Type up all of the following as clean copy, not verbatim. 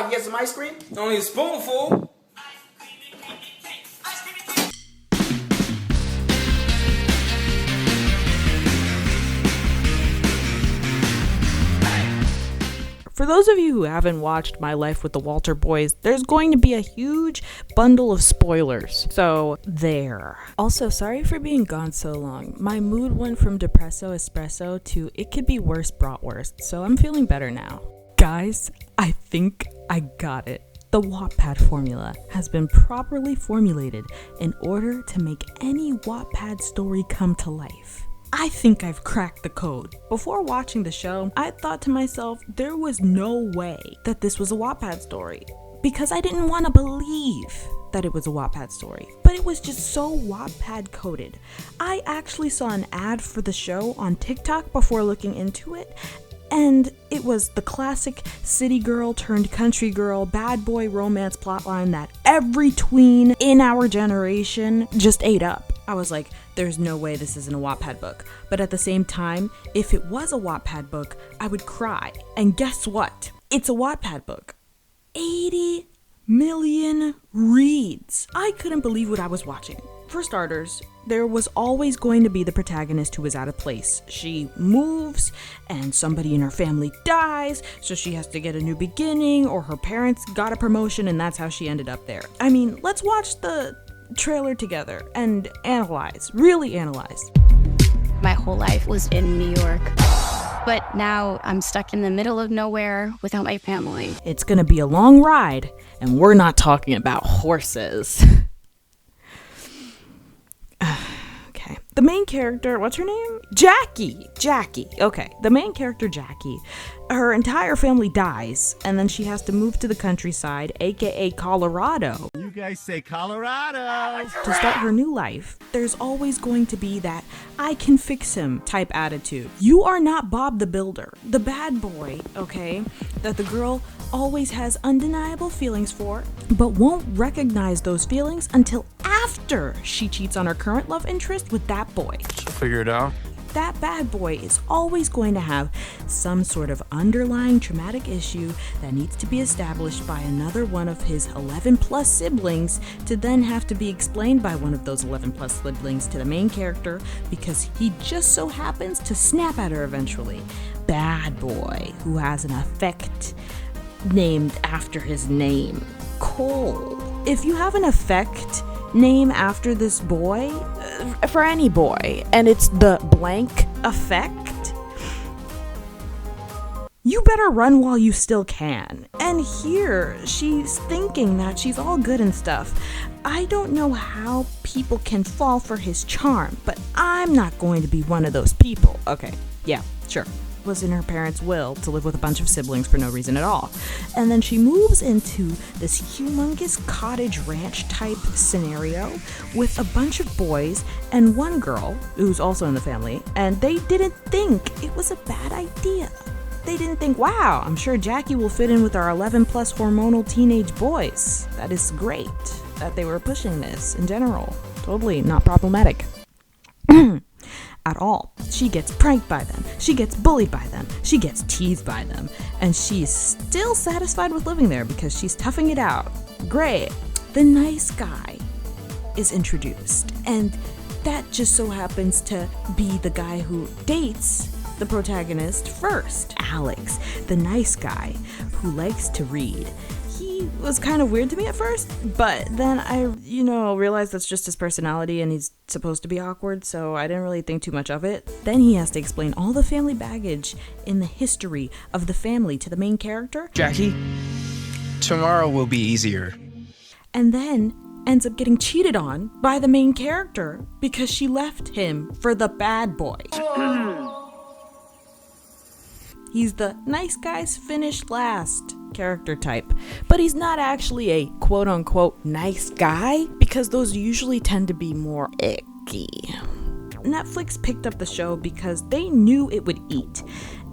I can get some ice cream? Only a spoonful. For those of you who haven't watched My Life with the Walter Boys, there's going to be a huge bundle of spoilers. So, there. Also, sorry for being gone so long. My mood went from depresso espresso to it could be worse bratwurst, so I'm feeling better now. Guys, I think I got it. The Wattpad formula has been properly formulated in order to make any Wattpad story come to life. I think I've cracked the code. Before watching the show, I thought to myself there was no way that this was a Wattpad story because I didn't want to believe that it was a Wattpad story, but it was just so Wattpad coded. I actually saw an ad for the show on TikTok before looking into it, and it was the classic city girl turned country girl bad boy romance plotline that every tween in our generation just ate up. I was like, there's no way this isn't a Wattpad book. But at the same time, if it was a Wattpad book, I would cry. And guess what? It's a Wattpad book. 80 million reads. I couldn't believe what I was watching. For starters, there was always going to be the protagonist who was out of place. She moves, and somebody in her family dies, so she has to get a new beginning, or her parents got a promotion, and that's how she ended up there. I mean, let's watch the trailer together and really analyze. My whole life was in New York, but now I'm stuck in the middle of nowhere without my family. It's gonna be a long ride, and we're not talking about horses. Okay. The main character, what's her name? Jackie. Okay. The main character, Jackie, her entire family dies, and then she has to move to the countryside, aka Colorado. You guys say Colorado. To start her new life. There's always going to be that I can fix him type attitude. You are not Bob the Builder, the bad boy, okay, that the girl always has undeniable feelings for, but won't recognize those feelings until after she cheats on her current love interest with that boy. Figure it out. That bad boy is always going to have some sort of underlying traumatic issue that needs to be established by another one of his 11 plus siblings to then have to be explained by one of those 11 plus siblings to the main character because he just so happens to snap at her eventually. Bad boy who has an effect named after his name, Cole. If you have an effect name after this boy, for any boy, and it's the blank effect, you better run while you still can. And here, she's thinking that she's all good and stuff. I don't know how people can fall for his charm, but I'm not going to be one of those people. Okay, yeah, sure. Was in her parents' will to live with a bunch of siblings for no reason at all. And then she moves into this humongous cottage ranch type scenario with a bunch of boys and one girl who's also in the family, and they didn't think it was a bad idea. They didn't think, wow, I'm sure Jackie will fit in with our 11 plus hormonal teenage boys. That is great that they were pushing this in general. Totally not problematic. At all. She gets pranked by them, she gets bullied by them, she gets teased by them, and she's still satisfied with living there because she's toughing it out. Great. The nice guy is introduced, and that just so happens to be the guy who dates the protagonist first, Alex, the nice guy who likes to read. He was kind of weird to me at first, but then I, realized that's just his personality and he's supposed to be awkward, so I didn't really think too much of it. Then he has to explain all the family baggage in the history of the family to the main character. Jackie, tomorrow will be easier. And then ends up getting cheated on by the main character because she left him for the bad boy. He's the nice guys finish last character type, but he's not actually a quote-unquote nice guy because those usually tend to be more icky. Netflix picked up the show because they knew it would eat,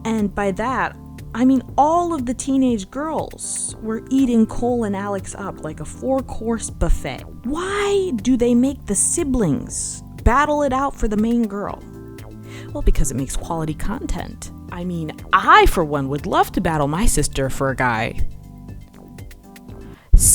and by that, I mean all of the teenage girls were eating Cole and Alex up like a 4-course buffet. Why do they make the siblings battle it out for the main girl? Well, because it makes quality content. I mean, I, for one, would love to battle my sister for a guy.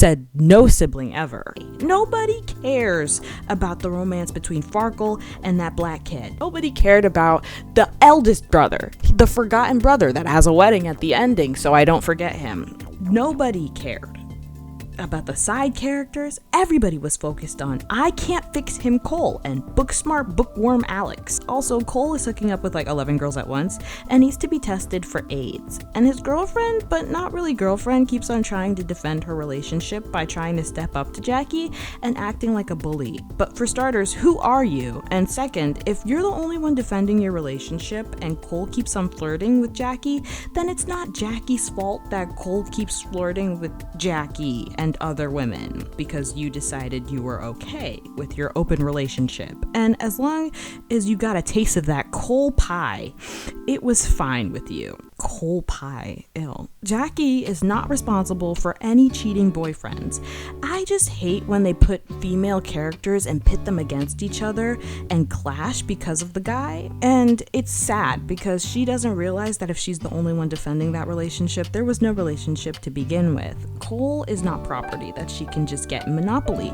said no sibling ever. Nobody cares about the romance between Farkle and that black kid. Nobody cared about the eldest brother, the forgotten brother that has a wedding at the ending, so I don't forget him. Nobody cared about the side characters. Everybody was focused on I can't fix him Cole and book smart bookworm Alex. Also, Cole is hooking up with like 11 girls at once and needs to be tested for AIDS. And his girlfriend, but not really girlfriend, keeps on trying to defend her relationship by trying to step up to Jackie and acting like a bully. But for starters, who are you? And second, if you're the only one defending your relationship and Cole keeps on flirting with Jackie, then it's not Jackie's fault that Cole keeps flirting with Jackie and other women because you decided you were okay with your open relationship. And as long as you got a taste of that Cole pie, it was fine with you. Cole pie, ew. Jackie is not responsible for any cheating boyfriends. I just hate when they put female characters and pit them against each other and clash because of the guy. And it's sad because she doesn't realize that if she's the only one defending that relationship, there was no relationship to begin with. Cole is not property that she can just get in Monopoly,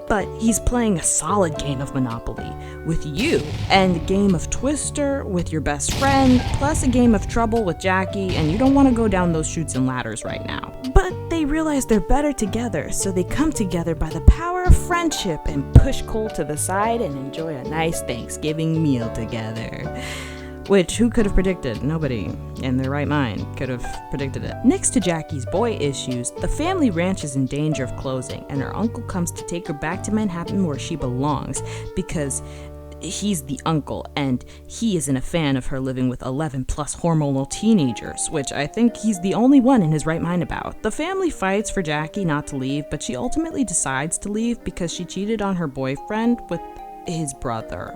but he's playing a solid game of Monopoly with you, and a game of Twister with your best friend, plus a game of Trouble with Jackie, and you don't want to go down those chutes and ladders right now. But they realize they're better together, so they come together by the power of friendship and push Cole to the side and enjoy a nice Thanksgiving meal together. Which, who could have predicted? Nobody in their right mind could have predicted it. Next to Jackie's boy issues, the family ranch is in danger of closing, and her uncle comes to take her back to Manhattan where she belongs because he's the uncle and he isn't a fan of her living with 11 plus hormonal teenagers, which I think he's the only one in his right mind about. The family fights for Jackie not to leave, but she ultimately decides to leave because she cheated on her boyfriend with his brother.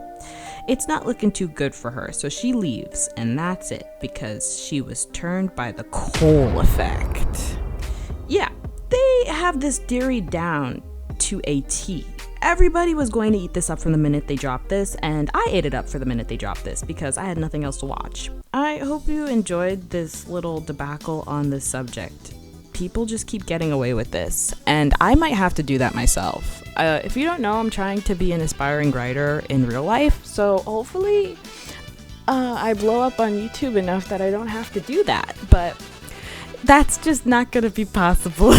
It's not looking too good for her, so she leaves, and that's it, because she was turned by the Cole effect. Yeah, they have this theory down to a T. Everybody was going to eat this up from the minute they dropped this, and I ate it up for the minute they dropped this because I had nothing else to watch. I hope you enjoyed this little debacle on this subject. People just keep getting away with this, and I might have to do that myself. If you don't know, I'm trying to be an aspiring writer in real life, so hopefully I blow up on YouTube enough that I don't have to do that, but that's just not gonna be possible.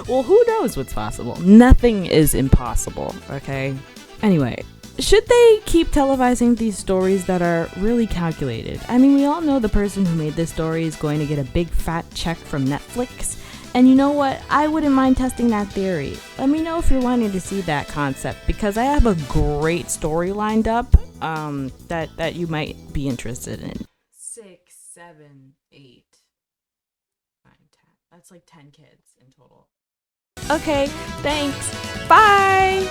Well, who knows what's possible? Nothing is impossible, okay? Anyway, should they keep televising these stories that are really calculated? I mean, we all know the person who made this story is going to get a big fat check from Netflix. And you know what? I wouldn't mind testing that theory. Let me know if you're wanting to see that concept, because I have a great story lined up that you might be interested in. 6, 7, 8, 9, 10. That's like 10 kids in total. Okay, thanks. Bye!